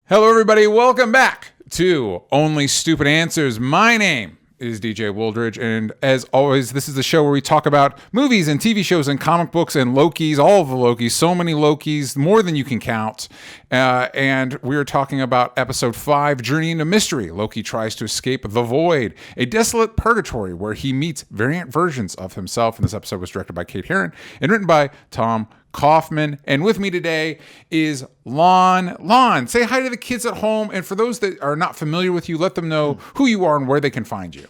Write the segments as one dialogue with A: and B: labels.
A: Hello, everybody. Welcome back to Only Stupid Answers. My name is DJ Wooldridge, and as always, this is the show where we talk about movies and TV shows and comic books and Lokis, all of the Lokis, so many Lokis, more than you can count. And we're talking about episode 5, Journey into Mystery. Loki tries to escape the void, a desolate purgatory where he meets variant versions of himself. And this episode was directed by Kate Herron and written by Tom Kaufman. And with me today is Lon. Lon, say hi to the kids at home. And for those that are not familiar with you, let them know who you are and where they can find you.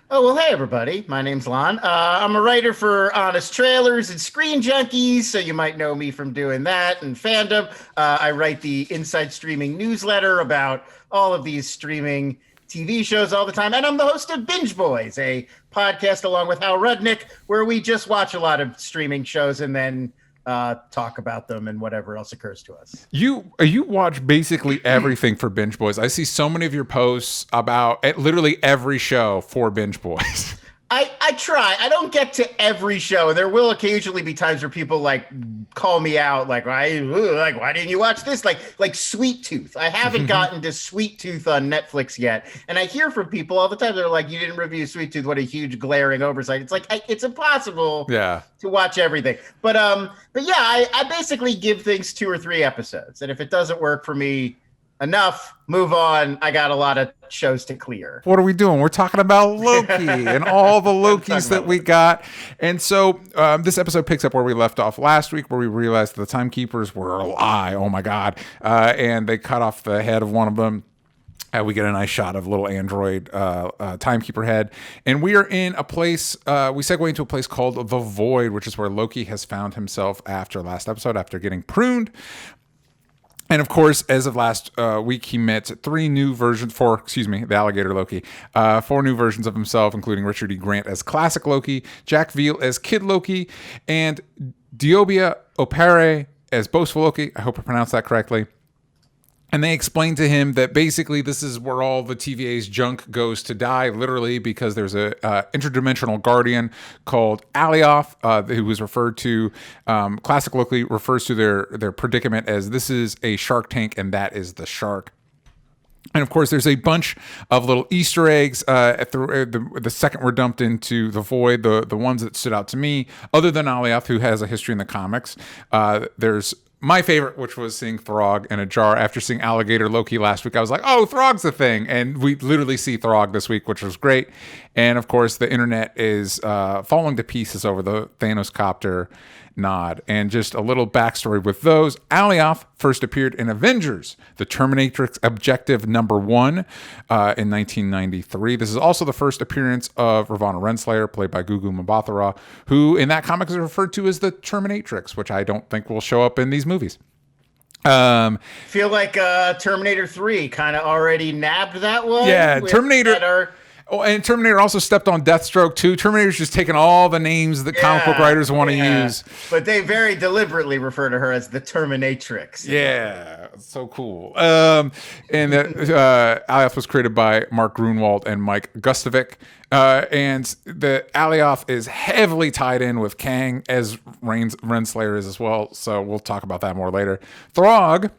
B: Oh, well, hey, everybody. My name's Lon. I'm a writer for Honest Trailers and Screen Junkies, so you might know me from doing that and fandom. I write the Inside Streaming newsletter about all of these streaming TV shows all the time. And I'm the host of Binge Boys, a podcast along with Hal Rudnick, where we just watch a lot of streaming shows and then talk about them and whatever else occurs to us.
A: You watch basically everything for Binge Boys. I see so many of your posts about literally every show for Binge Boys.
B: I try. I don't get to every show, and there will occasionally be times where people like call me out, like why didn't you watch this? Like Sweet Tooth. I haven't gotten to Sweet Tooth on Netflix yet, and I hear from people all the time. They're like, "You didn't review Sweet Tooth? What a huge glaring oversight!" It's like it's impossible, to watch everything. But yeah, I basically give things 2 or 3 episodes, and if it doesn't work for me enough, move on. I got a lot of shows to clear.
A: What are we doing? We're talking about Loki and all the Lokis that we got. And so this episode picks up where we left off last week, where we realized the timekeepers were a lie. Oh my God. And they cut off the head of one of them. We get a nice shot of little android timekeeper head. And we are in a place, we segue into a place called the Void, which is where Loki has found himself after last episode, after getting pruned. And of course, as of last week, he met the alligator Loki, 4 new versions of himself, including Richard E. Grant as classic Loki, Jack Veal as Kid Loki, and Diobia Opere as boastful Loki. I hope I pronounced that correctly. And they explained to him that basically this is where all the TVA's junk goes to die, literally, because there's a interdimensional guardian called Alioth, who was referred to, classic Loki refers to their predicament as this is a shark tank and that is the shark. And of course, there's a bunch of little Easter eggs. The second we're dumped into the void, the ones that stood out to me, other than Alioth, who has a history in the comics, there's my favorite, which was seeing Throg in a jar. After seeing Alligator Loki last week, I was like, oh, Throg's a thing. And we literally see Throg this week, which was great. And of course, the internet is falling to pieces over the Thanos copter nod. And just a little backstory with those. Alioth first appeared in Avengers, the Terminatrix Objective number 1 in 1993. This is also the first appearance of Ravonna Renslayer, played by Gugu Mbatha-Raw, who in that comic is referred to as the Terminatrix, which I don't think will show up in these movies.
B: Feel like Terminator 3 kind of already nabbed that one.
A: Yeah, Terminator. Oh, and Terminator also stepped on Deathstroke too. Terminator's just taking all the names that comic book writers want to use.
B: But they very deliberately refer to her as the Terminatrix.
A: Yeah, so cool. And Alioth was created by Mark Grunwald and Mike Gustovic. And the Alioth is heavily tied in with Kang, as Renslayer is as well. So we'll talk about that more later. Throg.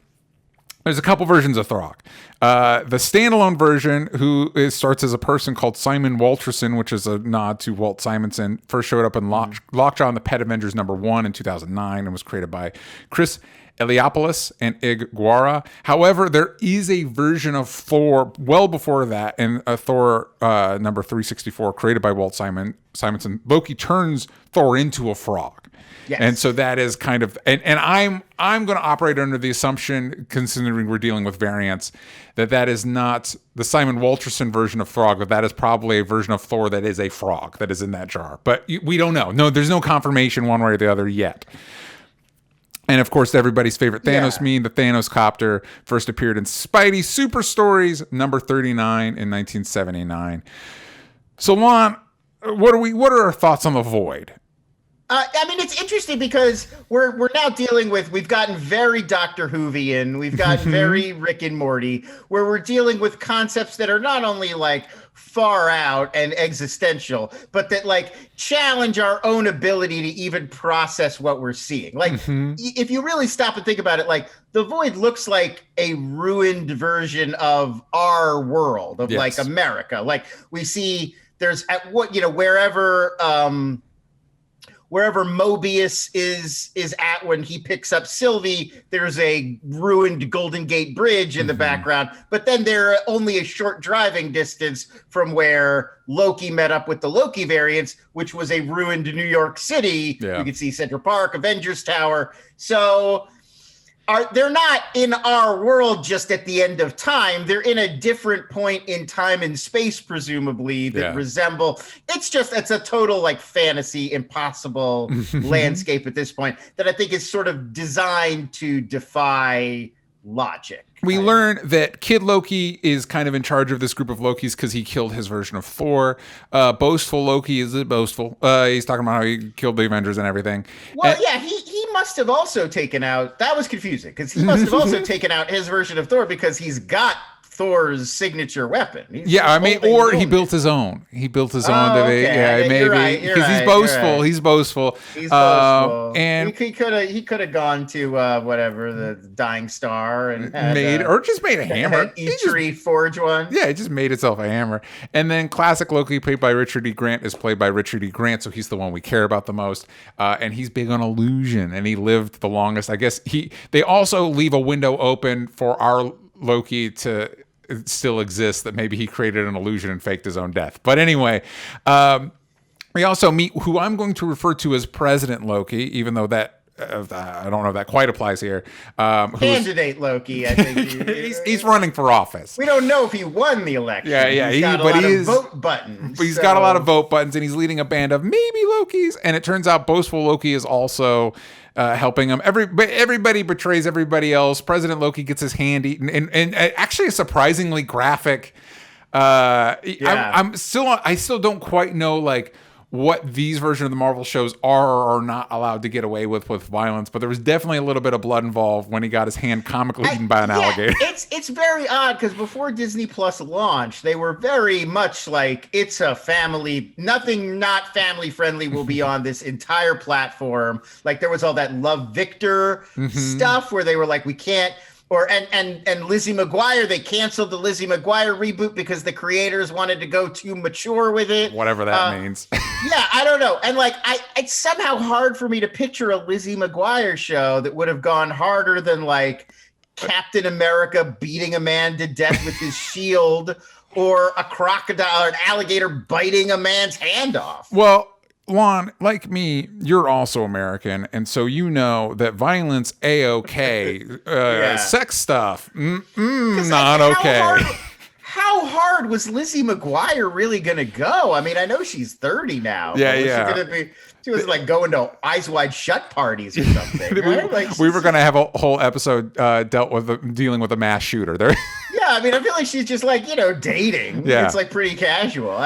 A: There's a couple versions of Throg. The standalone version, starts as a person called Simon Walterson, which is a nod to Walt Simonson, first showed up in Lockjaw and the Pet Avengers number 1 in 2009 and was created by Chris Eliopoulos and Ig Guara. However, there is a version of Thor well before that, in Thor number 364, created by Walt Simonson. Loki turns Thor into a frog. Yes. And so that is kind of, and I'm going to operate under the assumption, considering we're dealing with variants, that is not the Simon Walterson version of Throg, but that is probably a version of Thor that is a frog that is in that jar. But we don't know. No, there's no confirmation one way or the other yet. And of course, everybody's favorite Thanos meme, the Thanos copter, first appeared in Spidey Super Stories number 39 in 1979. So, Lon, what are our thoughts on the Void?
B: I mean, it's interesting because we're now dealing with, we've gotten very Doctor Whovian, we've gotten very Rick and Morty, where we're dealing with concepts that are not only like far out and existential, but that like challenge our own ability to even process what we're seeing. Like if you really stop and think about it, like the Void looks like a ruined version of our world, of like America. Like we see there's at what, you know, wherever Mobius is at when he picks up Sylvie, there's a ruined Golden Gate Bridge in the background. But then they're only a short driving distance from where Loki met up with the Loki variants, which was a ruined New York City. Yeah. You can see Central Park, Avengers Tower. So they're not in our world just at the end of time. They're in a different point in time and space, presumably, that resemble. It's a total like fantasy, impossible landscape at this point that I think is sort of designed to defy logic.
A: We learn that Kid Loki is kind of in charge of this group of Lokis because he killed his version of Thor. Boastful Loki is boastful. He's talking about how he killed the Avengers and everything.
B: Well, he must have also taken out. That was confusing because he must have also taken out his version of Thor because he's got Thor's signature weapon. He built
A: his own. He built his own.
B: Okay.
A: Maybe because he's boastful.
B: Right.
A: He's boastful.
B: He's boastful.
A: And
B: he could have gone to whatever the Dying Star and
A: made a hammer.
B: Tree forge one.
A: Yeah, it just made itself a hammer. And then classic Loki, played by Richard E. Grant, is played by Richard E. Grant, so he's the one we care about the most. And he's big on illusion, and he lived the longest. I guess they also leave a window open for our Loki to still exists, that maybe he created an illusion and faked his own death. But anyway, we also meet who I'm going to refer to as President Loki, even though that I don't know if that quite applies here.
B: Candidate Loki, I think.
A: he's running for office.
B: We don't know if he won the election.
A: Yeah.
B: He's got a lot of vote buttons.
A: But he's got a lot of vote buttons, and he's leading a band of maybe Lokis. And it turns out boastful Loki is also helping him. Everybody betrays everybody else. President Loki gets his hand eaten, and actually a surprisingly graphic. I still don't quite know like what these versions of the Marvel shows are or are not allowed to get away with violence, but there was definitely a little bit of blood involved when he got his hand comically eaten by an alligator.
B: It's very odd because before Disney Plus launched, they were very much like, it's a family, nothing not family friendly will be on this entire platform. Like there was all that Love Victor stuff where they were like, we can't. And Lizzie McGuire, they canceled the Lizzie McGuire reboot because the creators wanted to go too mature with it.
A: Whatever that means.
B: Yeah, I don't know. And like, it's somehow hard for me to picture a Lizzie McGuire show that would have gone harder than like Captain America beating a man to death with his shield, or a crocodile or an alligator biting a man's hand off.
A: Well, Lon, like me, you're also American, and so you know that violence, A-OK, sex stuff, not okay.
B: How hard was Lizzie McGuire really going to go? I mean, I know she's 30 now.
A: Yeah.
B: She was like going to Eyes Wide Shut parties or something. Right?
A: we were going to have a whole episode dealing with a mass shooter there.
B: Yeah, I mean, I feel like she's just like, dating. Yeah. It's like pretty casual.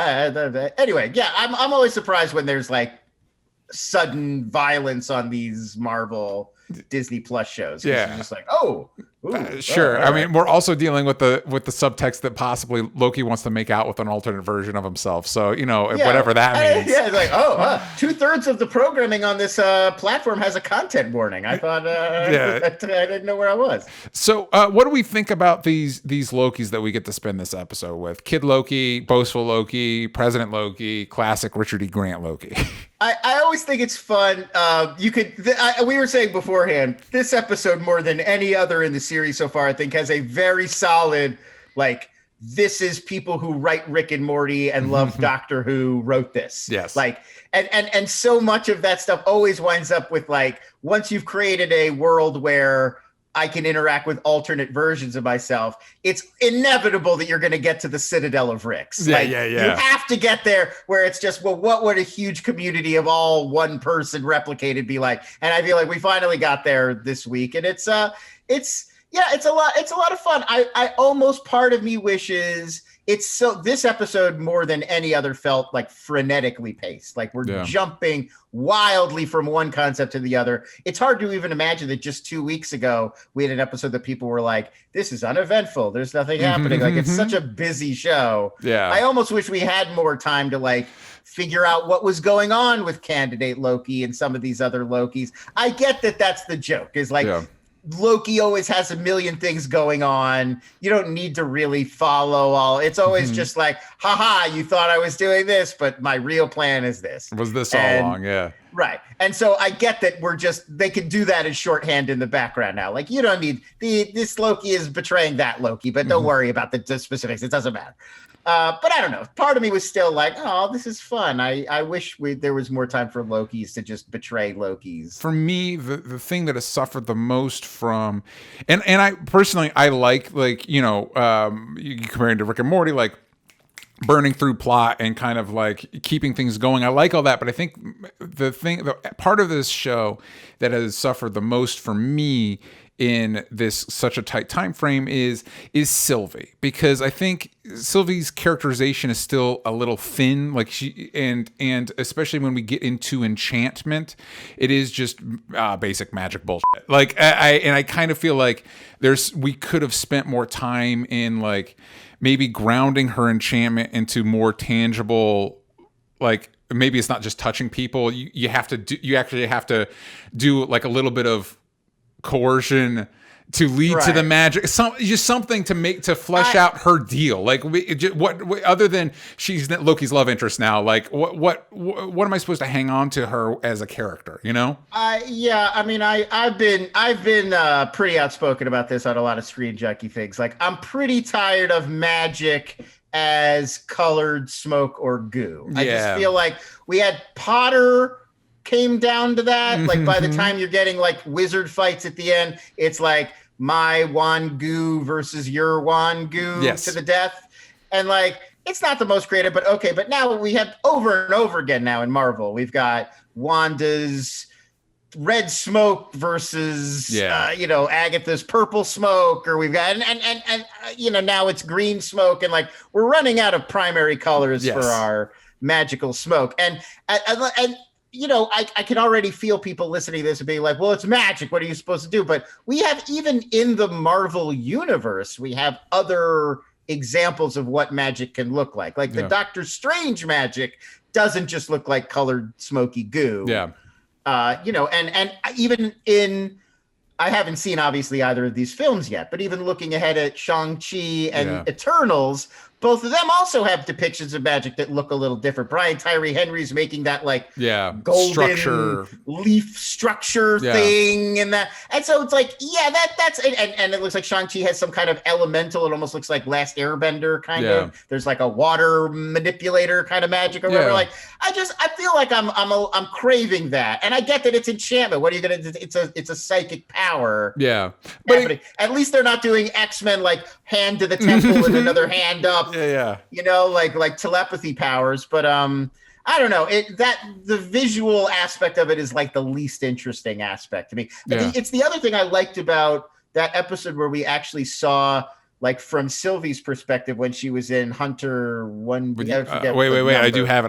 B: Anyway, yeah, I'm always surprised when there's like sudden violence on these Marvel Disney Plus shows.
A: Yeah.
B: It's just like,
A: sure.
B: Right.
A: I mean, we're also dealing with the subtext that possibly Loki wants to make out with an alternate version of himself. So, whatever that means.
B: Yeah, it's like, 2/3 of the programming on this platform has a content warning. I thought, I didn't know where I was.
A: So, what do we think about these Lokis that we get to spend this episode with? Kid Loki, boastful Loki, President Loki, classic Richard E. Grant Loki.
B: I always think it's fun. We were saying beforehand, this episode more than any other in the series so far, I think has a very solid, like, this is people who write Rick and Morty and love Doctor Who wrote this.
A: Yes.
B: Like, and so much of that stuff always winds up with like, once you've created a world where I can interact with alternate versions of myself, it's inevitable that you're going to get to the Citadel of Ricks.
A: Yeah.
B: You have to get there where it's just, well, what would a huge community of all one person replicated be like? And I feel like we finally got there this week, and it's a lot of fun. I almost, part of me wishes this episode more than any other felt like frenetically paced. Like we're jumping wildly from one concept to the other. It's hard to even imagine that just 2 weeks ago we had an episode that people were like, this is uneventful, there's nothing happening. Like it's such a busy show. I almost wish we had more time to like figure out what was going on with candidate Loki and some of these other Lokis. I get that that's the joke, is like Loki always has a million things going on. You don't need to really follow all. It's always just like, haha, you thought I was doing this, but my real plan is this.
A: Was this all along? Yeah.
B: Right. And so I get that they can do that as shorthand in the background now. Like you don't need this Loki is betraying that Loki, but don't worry about the specifics. It doesn't matter. But I don't know. Part of me was still like, oh, this is fun. I wish there was more time for Lokis to just betray Lokis.
A: For me, the thing that has suffered the most from, and I personally, I like, you comparing to Rick and Morty, like burning through plot and kind of like keeping things going. I like all that. But I think the part of this show that has suffered the most for me in this such a tight time frame is Sylvie, because I think Sylvie's characterization is still a little thin, like she and especially when we get into enchantment, it is just basic magic bullshit. Like I kind of feel like we could have spent more time in like maybe grounding her enchantment into more tangible, like maybe it's not just touching people. You actually have to do like a little bit of coercion to lead to the magic, something to flesh out her deal. Like what other than she's Loki's love interest now, like what am I supposed to hang on to her as a character, you know?
B: I mean, I've been pretty outspoken about this on a lot of Screen Junkie things. Like I'm pretty tired of magic as colored smoke or goo. I just feel like we had Potter came down to that. Like by the time you're getting like wizard fights at the end, it's like my wand goo versus your wand goo to the death. And like, it's not the most creative, but okay. But now we have over and over again now in Marvel, we've got Wanda's red smoke versus, Agatha's purple smoke, or we've got, and now it's green smoke. And like, we're running out of primary colors for our magical smoke. And I can already feel people listening to this and being like, well, it's magic. What are you supposed to do? But we have, even in the Marvel universe, we have other examples of what magic can look like. Like the Doctor Strange magic doesn't just look like colored smoky goo. Yeah. And even in, I haven't seen obviously either of these films yet, but even looking ahead at Shang-Chi and Eternals, both of them also have depictions of magic that look a little different. Brian Tyree Henry's making that like golden leaf structure thing, and so it's like that's and it looks like Shang-Chi has some kind of elemental. It almost looks like Last Airbender kind of. There's like a water manipulator kind of magic or whatever. Like I feel like I'm craving that, and I get that it's enchantment. What are you gonna do? It's a psychic power. Yeah, but at least they're not doing X-Men like hand to the temple and another hand up. Like telepathy powers, but I don't know. The visual aspect of it is like the least interesting aspect to me. It's the other thing I liked about that episode where we actually saw, like, from Sylvie's perspective when she was in Hunter One. Wait!
A: I do have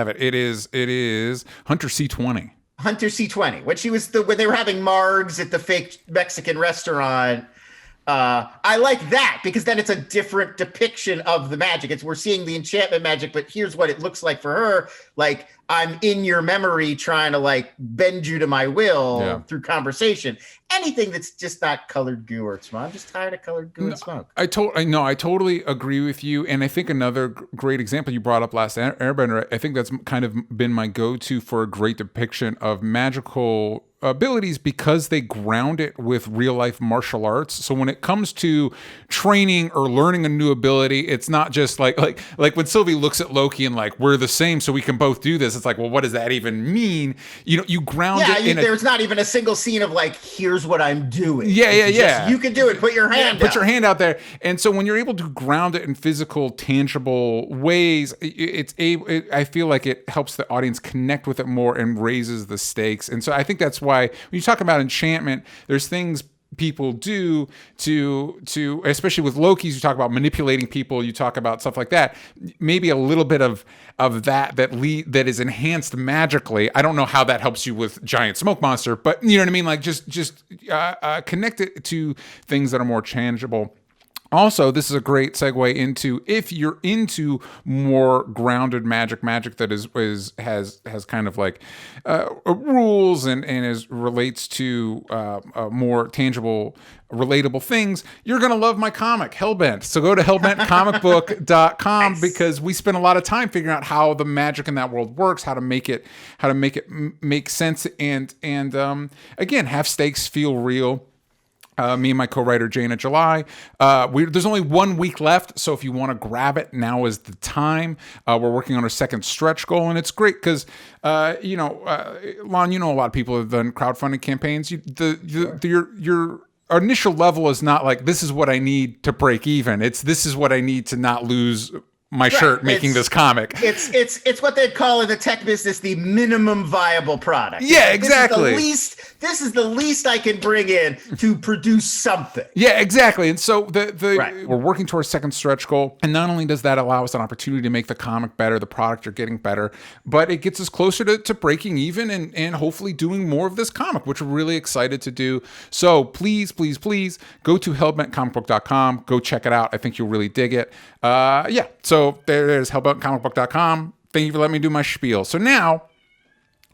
A: it. It is Hunter C20.
B: Hunter C20. When they were having margs at the fake Mexican restaurant. I like that because then it's a different depiction of the magic. We're seeing the enchantment magic, but here's what it looks like for her. Like, I'm in your memory trying to like bend you to my will through conversation. Anything that's just not colored goo or smoke. I'm just tired of colored goo and smoke.
A: I totally agree with you. And I think another great example you brought up, Last Airbender, I think that's kind of been my go-to for a great depiction of magical abilities because they ground it with real life martial arts. So when it comes to training or learning a new ability, it's not just like when Sylvie looks at Loki and like, we're the same, so we can both do this. It's like, well, what does that even mean? You ground it.
B: There's not even a single scene of like, here's what I'm doing.
A: Yeah.
B: You can do it. Put your hand out.
A: Put your hand out there. And so when you're able to ground it in physical, tangible ways, I feel like it helps the audience connect with it more and raises the stakes. And so I think that's why when you talk about enchantment, there's things people do to especially with Loki's, you talk about manipulating people, you talk about stuff like that. Maybe a little bit of that is enhanced magically. I don't know how that helps you with giant smoke monster, but you know what I mean? Like just connect it to things that are more tangible. Also, this is a great segue into if you're into more grounded magic that has kind of like rules and relates to more tangible, relatable things. You're gonna love my comic Hellbent. So go to hellbentcomicbook.com
B: Nice.
A: because we spend a lot of time figuring out how the magic in that world works, how to make it make sense, and again, have stakes feel real. Me and my co-writer Jana July. There's only 1 week left, so if you want to grab it, now is the time. We're working on our second stretch goal, and it's great because, Lon, a lot of people have done crowdfunding campaigns. Your initial level is not like, this is what I need to break even. It's this is what I need to not lose my shirt making this comic.
B: It's what they'd call in the tech business the minimum viable product.
A: Yeah, exactly.
B: This is the least I can bring in to produce something.
A: Yeah, exactly. And so
B: Right.
A: we're working towards second stretch goal. And not only does that allow us an opportunity to make the comic better, the product are getting better, but it gets us closer to breaking even and hopefully doing more of this comic, which we're really excited to do. So please go to hellbentcomicbook.com. Go check it out. I think you'll really dig it. So there's hellbentcomicbook.com. Thank you for letting me do my spiel. So now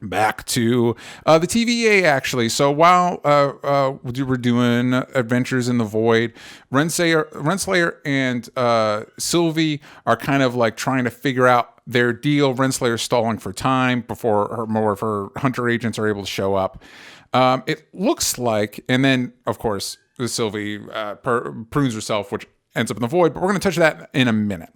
A: back to the TVA, actually. So while we're doing Adventures in the Void, Renslayer and Sylvie are kind of like trying to figure out their deal. Renslayer's stalling for time before more of her hunter agents are able to show up. It looks like, and then of course Sylvie prunes herself, which ends up in the void, but we're going to touch that in a minute.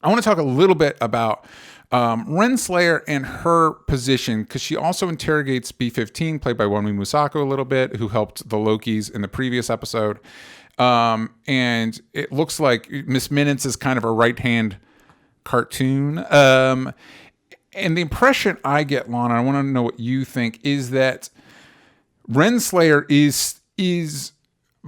A: I want to talk a little bit about Renslayer and her position, because she also interrogates B-15, played by Wunmi Musako a little bit, who helped the Lokis in the previous episode. And it looks like Miss Minutes is kind of a right-hand cartoon. And the impression I get, Lana, I want to know what you think, is that Renslayer is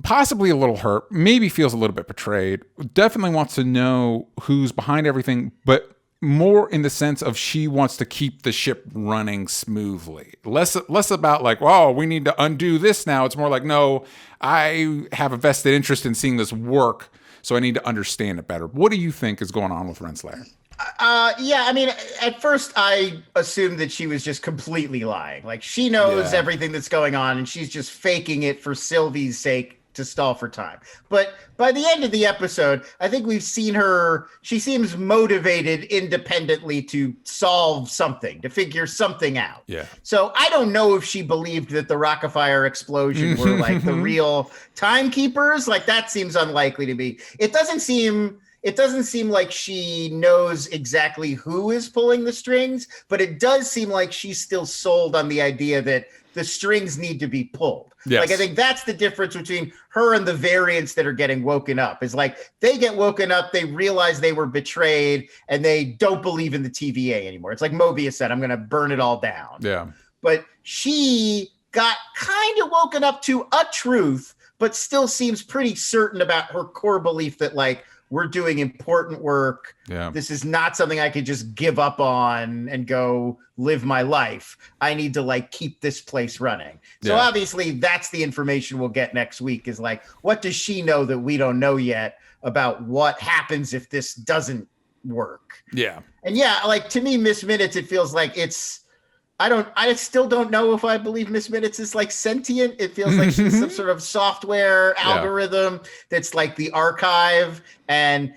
A: possibly a little hurt, maybe feels a little bit betrayed, definitely wants to know who's behind everything, but more in the sense of she wants to keep the ship running smoothly. Less about like, oh, we need to undo this now. It's more like, no, I have a vested interest in seeing this work, so I need to understand it better. What do you think is going on with Renslayer?
B: Yeah, I mean, at first I assumed that she was just completely lying. Like, she knows everything that's going on, and she's just faking it for Sylvie's sake to stall for time. But by the end of the episode, I think we've seen her, she seems motivated independently to solve something, to figure something out. Yeah. So I don't know if she believed that the Rockafire explosion were like the real timekeepers. Like, that seems unlikely to me. It doesn't seem like she knows exactly who is pulling the strings, but it does seem like she's still sold on the idea that the strings need to be pulled. Yes. Like, I think that's the difference between her and the variants that are getting woken up. Is like, they get woken up, they realize they were betrayed, and they don't believe in the TVA anymore. It's like Mobius said, I'm going to burn it all down. Yeah. But she got kind of woken up to a truth, but still seems pretty certain about her core belief that, like, we're doing important work. Yeah. This is not something I could just give up on and go live my life. I need to, like, keep this place running. So obviously that's the information we'll get next week, is like, what does she know that we don't know yet about what happens if this doesn't work? Yeah. And yeah, like, to me, Miss Minutes, it feels like I still don't know if I believe Miss Minutes is, like, sentient. It feels like she's some sort of software algorithm that's like the archive, and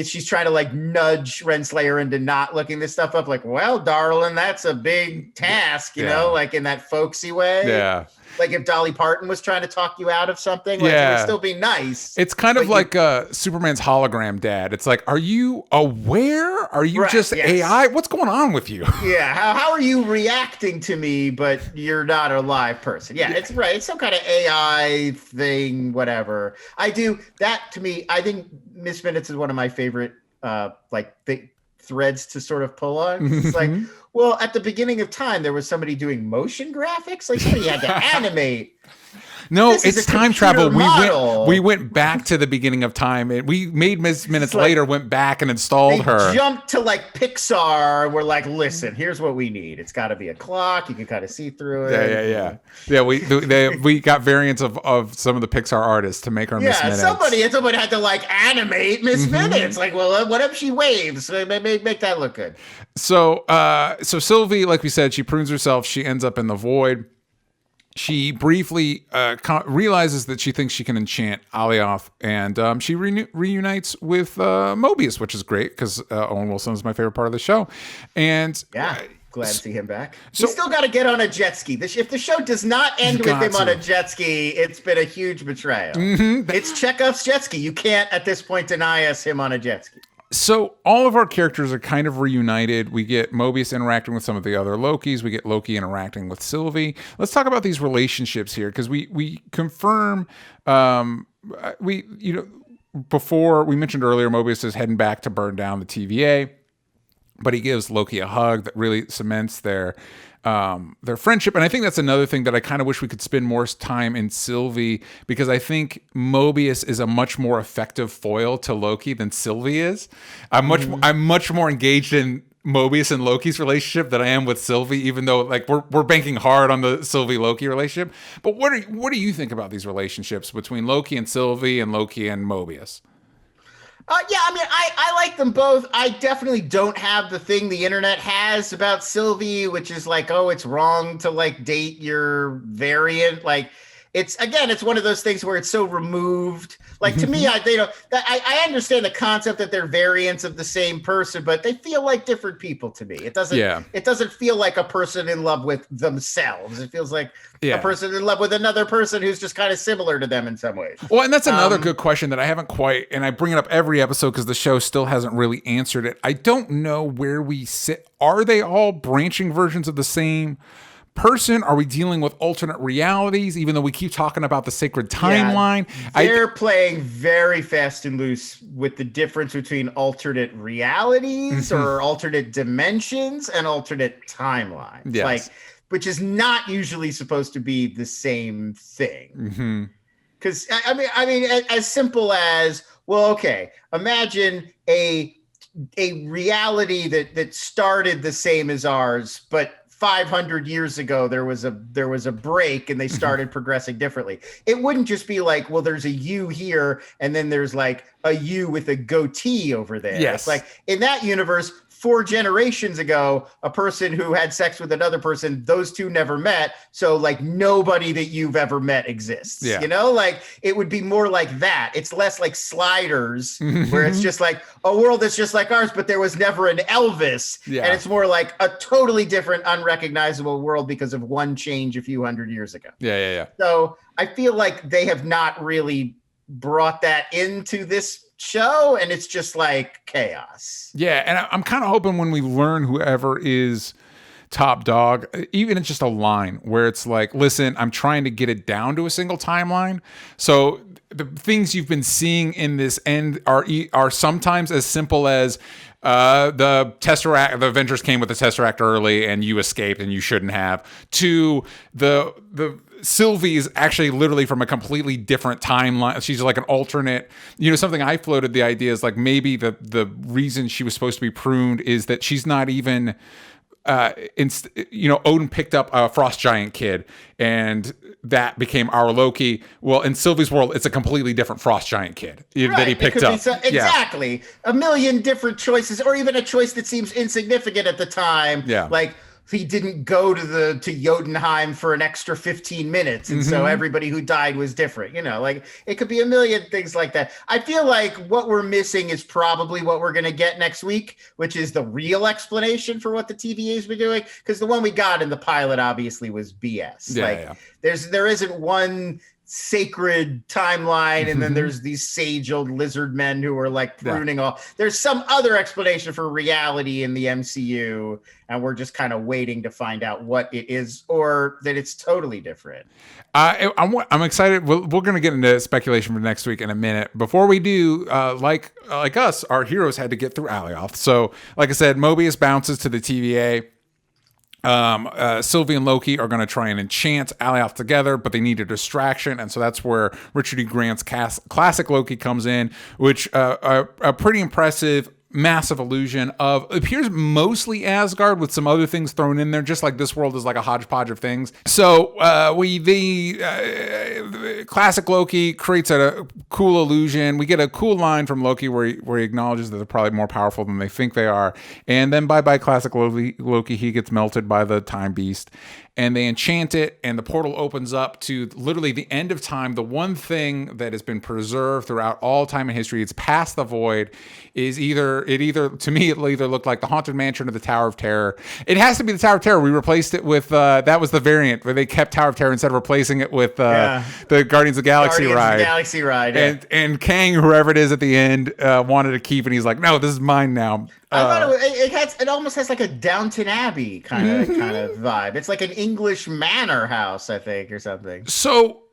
B: she's trying to, like, nudge Renslayer into not looking this stuff up. Like, well, darling, that's a big task, you know, like, in that folksy way. Yeah. Like, if Dolly Parton was trying to talk you out of something, like, it would still be nice. It's kind of like Superman's hologram dad. It's like, are you aware? Are you just AI? What's going on with you? Yeah. How are you reacting to me, but you're not a live person? Yeah, it's right. It's some kind of AI thing, whatever. To me, I think Miss Minutes is one of my favorite, threads to sort of pull on. It's like, well, at the beginning of time, there was somebody doing motion graphics. Like, somebody had to animate
A: No,
B: This is
A: it's
B: a
A: time
B: computer
A: travel.
B: model.
A: We went back to the beginning of time. And we made minutes later, went back and installed her.
B: Jumped to like Pixar. We're like, listen, here's what we need. It's got to be a clock. You can kind of see through it.
A: Yeah. We got variants of some of the Pixar artists to make her Miss Minutes.
B: Somebody had to like animate Miss Minutes. Like, well, what if she waves? Make that look good.
A: So Sylvie, like we said, she prunes herself. She ends up in the void. She briefly realizes that she thinks she can enchant Alioth, and she reunites with Mobius, which is great because Owen Wilson is my favorite part of the show. And
B: glad to see him back. So, he's still got to get on a jet ski. If the show does not end with him on a jet ski, it's been a huge betrayal. It's Chekhov's jet ski. You can't at this point deny us him on a jet ski.
A: So all of our characters are kind of reunited. We get Mobius interacting with some of the other Lokis. We get Loki interacting with Sylvie. Let's talk about these relationships here because we confirm before we mentioned earlier Mobius is heading back to burn down the TVA, but he gives Loki a hug that really cements their friendship. And I think that's another thing that I kind of wish we could spend more time in Sylvie, because I think Mobius is a much more effective foil to Loki than Sylvie is. I'm much more engaged in Mobius and Loki's relationship than I am with Sylvie, even though like we're banking hard on the Sylvie Loki relationship. But what do you think about these relationships between Loki and Sylvie and Loki and Mobius?
B: I like them both. I definitely don't have the thing the internet has about Sylvie, which is like, oh, it's wrong to like date your variant. Like, it's one of those things where it's so removed. Like to me, I understand the concept that they're variants of the same person, but they feel like different people to me. It doesn't feel like a person in love with themselves. It feels like a person in love with another person who's just kind of similar to them in some ways.
A: Well, and that's another good question that I haven't quite, and I bring it up every episode because the show still hasn't really answered it. I don't know where we sit. Are they all branching versions of the same person? Are we dealing with alternate realities, even though we keep talking about the sacred timeline?
B: They're playing very fast and loose with the difference between alternate realities or alternate dimensions and alternate timelines.
A: Yes.
B: Like, which is not usually supposed to be the same thing. Because I mean, as simple as, well, okay, imagine a reality that started the same as ours, but 500 years ago there was a break and they started progressing differently. It wouldn't just be like, well, there's a you here and then there's like a you with a goatee over there.
A: Yes.
B: It's like in that universe, 4 generations ago, a person who had sex with another person, those two never met. So like nobody that you've ever met exists.
A: Yeah.
B: You know, like it would be more like that. It's less like Sliders where it's just like a world that's just like ours, but there was never an Elvis.
A: Yeah.
B: And it's more like a totally different, unrecognizable world because of one change a few hundred years ago.
A: Yeah.
B: So I feel like they have not really brought that into this show, and it's just like chaos.
A: Yeah, and I'm kind of hoping when we learn whoever is top dog, even it's just a line where it's like, listen, I'm trying to get it down to a single timeline. So the things you've been seeing in this end are sometimes as simple as the Tesseract, the Avengers came with the Tesseract early and you escaped and you shouldn't have, to the Sylvie is actually literally from a completely different timeline. She's like an alternate, something I floated the idea is like maybe the reason she was supposed to be pruned is that she's not even, Odin picked up a frost giant kid and that became our Loki. Well, in Sylvie's world, it's a completely different frost giant kid that he picked up.
B: Exactly. A million different choices, or even a choice that seems insignificant at the time.
A: Yeah.
B: Like, he didn't go to Jotunheim for an extra 15 minutes. And so everybody who died was different, like it could be a million things like that. I feel like what we're missing is probably what we're going to get next week, which is the real explanation for what the TVA's been doing. Because the one we got in the pilot obviously was BS. There isn't one sacred timeline, and then there's these sage old lizard men who are like pruning all. There's some other explanation for reality in the MCU, and we're just kind of waiting to find out what it is, or that it's totally different.
A: I'm excited. We're going to get into speculation for next week in a minute. Before we do, like us, our heroes had to get through Alioth. So, like I said, Mobius bounces to the TVA. Sylvie and Loki are going to try and enchant Alioth together, but they need a distraction, and so that's where Richard E. Grant's classic Loki comes in, which a pretty impressive massive illusion of appears mostly Asgard with some other things thrown in there, just like this world is like a hodgepodge of things. So the classic Loki creates a cool illusion. We get a cool line from Loki where he acknowledges that they're probably more powerful than they think they are, and then bye classic Loki, he gets melted by the time beast, and they enchant it, and the portal opens up to literally the end of time. The one thing that has been preserved throughout all time in history, it's past the void, is either to me it'll either look like the Haunted Mansion or the Tower of Terror. It has to be the Tower of Terror. We replaced it with that was the variant where they kept Tower of Terror instead of replacing it with the Guardians of the Galaxy ride.
B: Yeah.
A: And Kang, whoever it is at the end, wanted to keep, and he's like, no, this is mine now.
B: I thought it almost has like a Downton Abbey kind of vibe. It's like an English manor house, I think, or something.
A: So,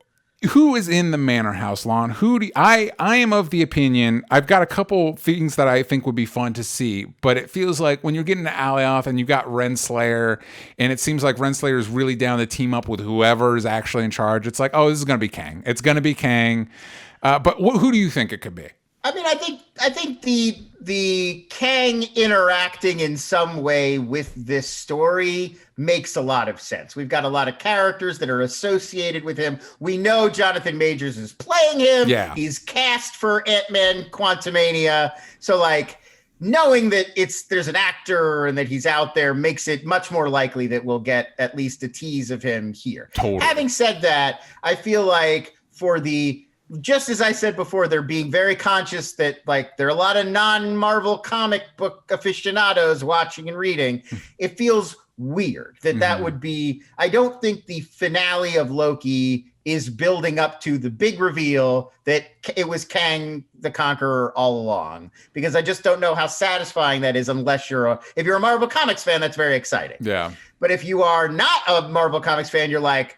A: who is in the manor house, Lon? I am of the opinion, I've got a couple things that I think would be fun to see, but it feels like when you're getting to Alioth and you've got Renslayer, and it seems like Renslayer is really down to team up with whoever is actually in charge. It's like, oh, this is going to be Kang. It's going to be Kang. But who do you think it could be?
B: I mean, I think the Kang interacting in some way with this story makes a lot of sense. We've got a lot of characters that are associated with him. We know Jonathan Majors is playing him.
A: Yeah.
B: He's cast for Ant-Man Quantumania. So like knowing that there's an actor and that he's out there makes it much more likely that we'll get at least a tease of him here.
A: Totally.
B: Having said that, I feel like just as I said before, they're being very conscious that like there are a lot of non-Marvel comic book aficionados watching and reading. It feels weird that would be, I don't think the finale of Loki is building up to the big reveal that it was Kang the Conqueror all along, because I just don't know how satisfying that is unless if you're a Marvel Comics fan, that's very exciting.
A: Yeah.
B: But if you are not a Marvel Comics fan, you're like,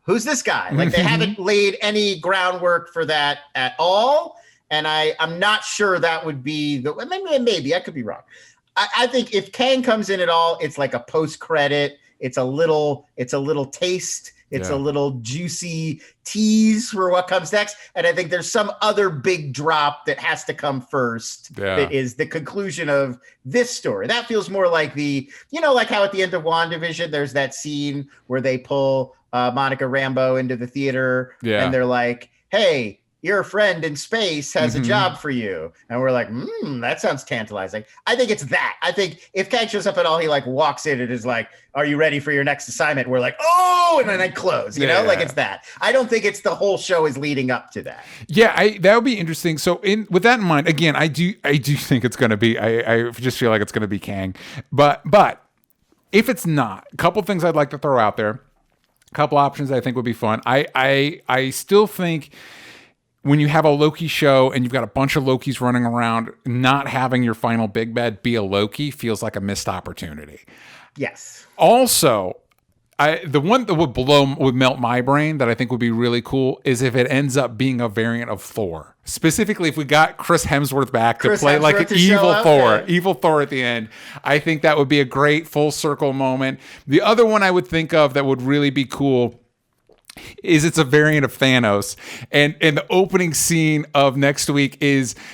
B: who's this guy? Like they haven't laid any groundwork for that at all. And I'm not sure that would be maybe I could be wrong. I think if Kang comes in at all, it's like a post-credit. It's a little taste. It's a little juicy tease for what comes next. And I think there's some other big drop that has to come first. Yeah. That is the conclusion of this story. That feels more like like how at the end of WandaVision, there's that scene where they pull Monica Rambeau into the theater and they're like, hey, your friend in space has a job for you. And we're like, that sounds tantalizing. I think it's that. I think if Kang shows up at all, he like walks in and is like, are you ready for your next assignment? We're like, oh, and then I close, like it's that. I don't think it's the whole show is leading up to that.
A: Yeah, that would be interesting. So with that in mind, again, I do think it's going to be, I just feel like it's going to be Kang. But if it's not, a couple things I'd like to throw out there. A couple options I think would be fun. I still think when you have a Loki show and you've got a bunch of Lokis running around, not having your final big bad be a Loki feels like a missed opportunity.
B: Yes.
A: Also, the one that would melt my brain that I think would be really cool is if it ends up being a variant of Thor. Specifically, if we got Chris Hemsworth back to play like an evil Thor at the end, I think that would be a great full circle moment. The other one I would think of that would really be cool is it's a variant of Thanos, and the opening scene of next week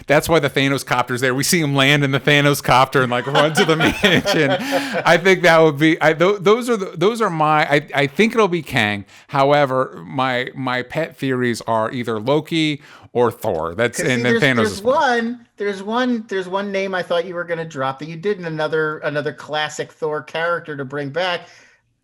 A: that's why the Thanos copter's there. We see him land in the Thanos copter and like run to the mansion. I think that would be those are my I think it'll be Kang. However, my pet theories are either Loki or Thor. That's and then Thanos.
B: There's one name I thought you were going to drop that you didn't. Another classic Thor character to bring back.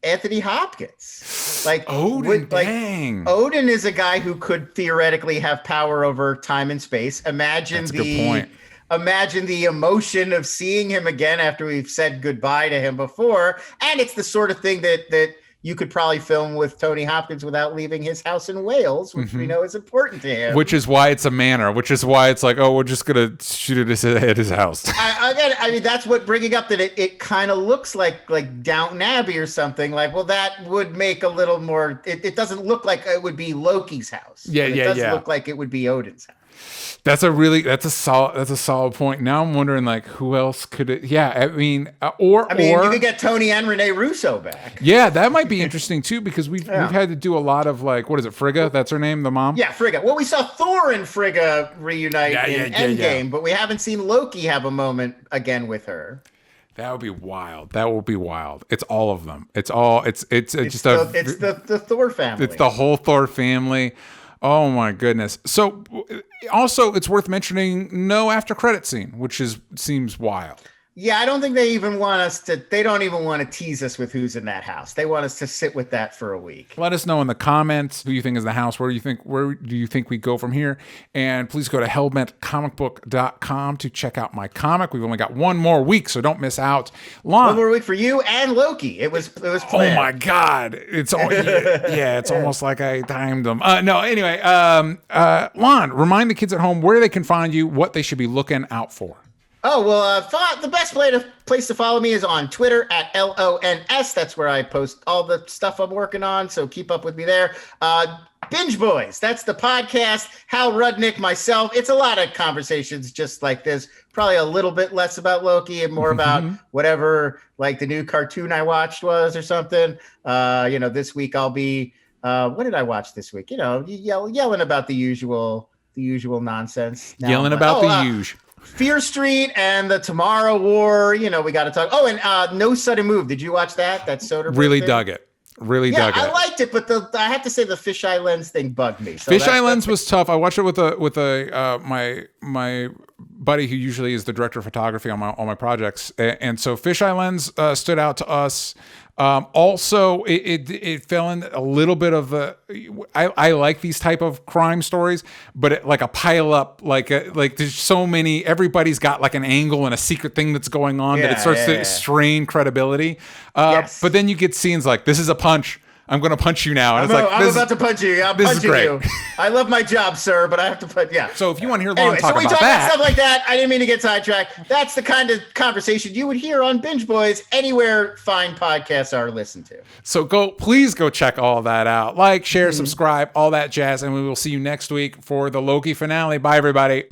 B: Anthony Hopkins. Like
A: Odin, dang.
B: Odin is a guy who could theoretically have power over time and space. Imagine the emotion of seeing him again after we've said goodbye to him before. And it's the sort of thing that you could probably film with Tony Hopkins without leaving his house in Wales, which we know is important to him.
A: Which is why it's a manor, which is why it's like, oh, we're just going to shoot it at his house.
B: I mean, that's what bringing up that it kind of looks like Downton Abbey or something. Like, well, that would make a little more, it doesn't look like it would be Loki's house.
A: Yeah,
B: it does look like it would be Odin's house.
A: That's a solid point. Now I'm wondering like who else could it? Yeah, I mean,
B: you could get Tony and Rene Russo back.
A: Yeah, that might be interesting too because we've had to do a lot of like what is it, Frigga? That's her name, the mom.
B: Yeah, Frigga. Well, we saw Thor and Frigga reunite in Endgame, but we haven't seen Loki have a moment again with her.
A: That would be wild. That will be wild. It's all of them. It's just
B: the Thor family.
A: It's the whole Thor family. Oh my goodness. So also it's worth mentioning no after credit scene, which seems wild.
B: Yeah, I don't think they don't even want to tease us with who's in that house. They want us to sit with that for a week.
A: Let us know in the comments who you think is the house. Where do you think we go from here? And please go to hellbentcomicbook.com to check out my comic. We've only got one more week, so don't miss out. Lon,
B: one more week for you and Loki. It was planned.
A: Oh my God. It's almost like I timed them. Lon, remind the kids at home where they can find you, what they should be looking out for.
B: Oh, well, the best place to follow me is on Twitter at LONS. That's where I post all the stuff I'm working on, so keep up with me there. Binge Boys, that's the podcast. Hal Rudnick, myself. It's a lot of conversations just like this. Probably a little bit less about Loki and more about whatever, like the new cartoon I watched was or something. This week I'll be, what did I watch this week? Yelling about the usual nonsense.
A: Yelling about the usual.
B: Fear Street and the Tomorrow War, we got to talk. Oh, and No Sudden Move. Did you watch that? That Soderbergh
A: Really
B: thing?
A: dug it. Dug it.
B: I liked it, but I have to say the fisheye lens thing bugged me. So
A: fisheye lens was tough. I watched it with my buddy who usually is the director of photography on all my projects, and so fisheye lens stood out to us. Also, it fell in a little bit of the. I like these type of crime stories, but like a pile up, like there's so many. Everybody's got like an angle and a secret thing that's going on that it starts to strain credibility. Yes. But then you get scenes like this is a punch. I'm going to punch you now. And
B: I'm about to punch you. I'm punching you. I love my job, sir, but I have to punch. Yeah.
A: So if you want to hear Lon talk about
B: stuff like that. I didn't mean to get sidetracked. That's the kind of conversation you would hear on Binge Boys anywhere fine podcasts are listened to.
A: So please go check all that out. Like, share, subscribe, all that jazz, and we will see you next week for the Loki finale. Bye, everybody.